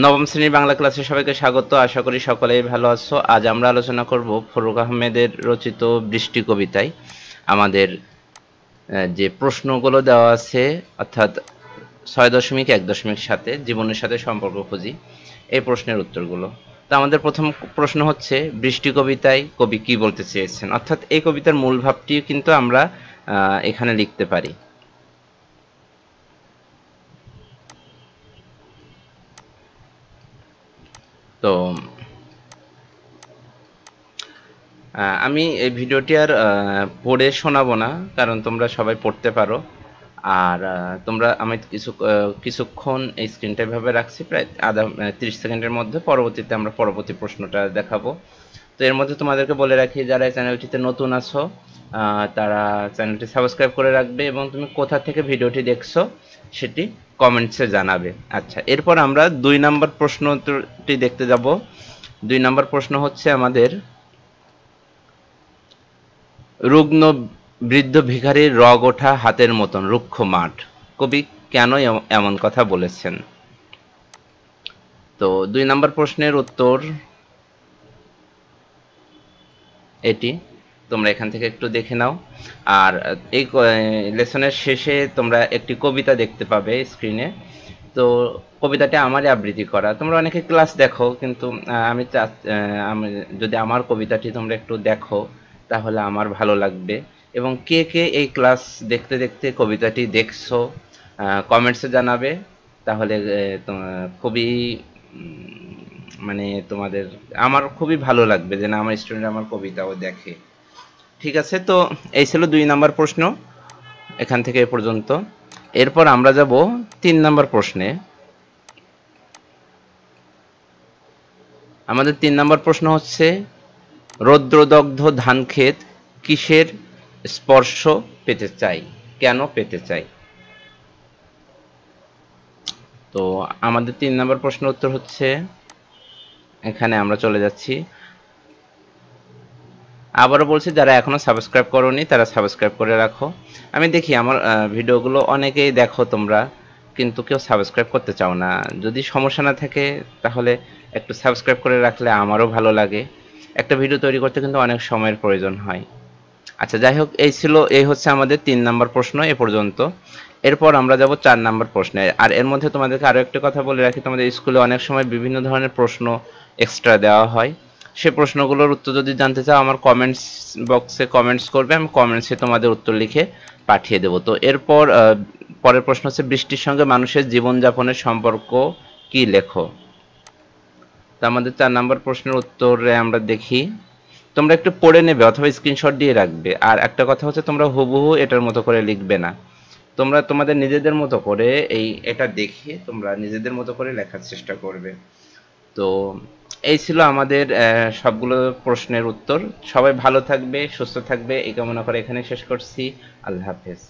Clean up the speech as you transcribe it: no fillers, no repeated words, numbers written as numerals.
নবম শ্রেণীর বাংলা ক্লাসে সবাইকে স্বাগত। আশা করি সকলেই ভালো আছো। আজ আমরা আলোচনা করব ফরুক আহমেদের রচিত বৃষ্টি কবিতায় আমাদের যে প্রশ্নগুলো দেওয়া আছে, অর্থাৎ 6.1.7 জীবনের সাথে সম্পর্ক খুঁজি, এই প্রশ্নের উত্তরগুলো। তো আমাদের প্রথম প্রশ্ন হচ্ছে, বৃষ্টি কবিতায় কবি কি বলতে চেয়েছেন? অর্থাৎ এই কবিতার মূল ভাবটি কিন্তু আমরা এখানে লিখতে পারি। তো আমি এই ভিডিওটি আর পড়ে শোনাবো না, কারণ তোমরা সবাই পড়তে পারো। আর তোমরা আমি কিছুক্ষণ এই স্ক্রিনটা এভাবে রাখছি, প্রায় 30 সেকেন্ডের মধ্যে। পরবর্তীতে আমরা পরবর্তী প্রশ্নটা দেখাবো। তো এর মধ্যে তোমাদেরকে বলে রাখি, যারা এই চ্যানেলটিতে নতুন আছো তারা চ্যানেলটি সাবস্ক্রাইব করে রাখবে, এবং তুমি কোথা থেকে ভিডিওটি দেখছো সেটি কমেন্টসে জানাবে। আচ্ছা, এরপর আমরা 2 নম্বর প্রশ্নটি দেখতে যাব। 2 নম্বর প্রশ্ন হচ্ছে আমাদের, রুগ্ন বৃদ্ধ ভিখারির রগ ওঠা হাতের মতন রুক্ষ মাঠ, কবি কেন এমন কথা বলেছেন? তো 2 নম্বর প্রশ্নের উত্তর এটি, তোমরা এখান থেকে একটু দেখে নাও। আর এই লেসনের শেষে তোমরা একটি কবিতা দেখতে পাবে স্ক্রিনে। তো কবিতাটি আমারই আবৃত্তি করা। তোমরা অনেকে ক্লাস দেখো, কিন্তু আমি যদি আমার কবিতাটি তোমরা একটু দেখো তাহলে আমার ভালো লাগবে। এবং কে কে এই ক্লাস দেখতে দেখতে কবিতাটি দেখছো কমেন্টসে জানাবে। তাহলে খুবই মানে তোমাদের, আমার খুবই ভালো লাগবে যে না, আমার স্টুডেন্ট আমার কবিতাও দেখে। ঠিক আছে, তো এই ছিল 2 নাম্বার প্রশ্ন, এখান থেকে এ পর্যন্ত। এরপর আমরা যাব 3 নাম্বার প্রশ্নে। আমাদের 3 নাম্বার প্রশ্ন হচ্ছে, রৌদ্রদগ্ধ ধানক্ষেত কিসের স্পর্শ পেতে চাই, কেন পেতে চাই? তো আমাদের 3 নাম্বার প্রশ্নের উত্তর হচ্ছে, এখানে আমরা চলে যাচ্ছি। আবারও বলছি, যারা এখনো সাবস্ক্রাইব করোনি তারা সাবস্ক্রাইব করে রাখো। আমি দেখি আমার ভিডিওগুলো অনেকেই দেখো তোমরা, কিন্তু কেউ সাবস্ক্রাইব করতে চাও না। যদি সমস্যা না থাকে তাহলে একটু সাবস্ক্রাইব করে রাখলে আমারও ভালো লাগে। একটা ভিডিও তৈরি করতে কিন্তু অনেক সময়ের প্রয়োজন হয়। আচ্ছা, যাই হোক, এই হচ্ছে আমাদের 3 নাম্বার প্রশ্ন এ পর্যন্ত। এরপর আমরা যাব 4 নাম্বার প্রশ্নে। আর এর মধ্যে তোমাদেরকে আরও একটা কথা বলে রাখি, তোমাদের স্কুলে অনেক সময় বিভিন্ন ধরনের প্রশ্ন এক্সট্রা দেওয়া হয়। সে প্রশ্নগুলোর উত্তর যদি জানতে চাও, আমার কমেন্টস বক্সে কমেন্টস করবে, আমি কমেন্টসে তোমাদের উত্তর লিখে পাঠিয়ে দেবো। তো এরপর পরের প্রশ্ন হচ্ছে, বৃষ্টির সঙ্গে মানুষের জীবনযাপনের সম্পর্ক কি, লেখো। তো আমাদের 4 নাম্বার প্রশ্নের উত্তরে আমরা দেখি, তোমরা একটু পড়ে নেবে অথবা স্ক্রিনশট দিয়ে রাখবে। আর একটা কথা হচ্ছে, তোমরা হুবহু এটার মতো করে লিখবে না, তোমরা তোমাদের নিজেদের মতো করে এটা দেখে তোমরা নিজেদের মতো করে লেখার চেষ্টা করবে। তো এই ছিল আমাদের সবগুলো প্রশ্নের উত্তর। সবাই ভালো থাকবে, সুস্থ থাকবে, এই কামনা করে এখানে শেষ করছি। আল্লাহ হাফেজ।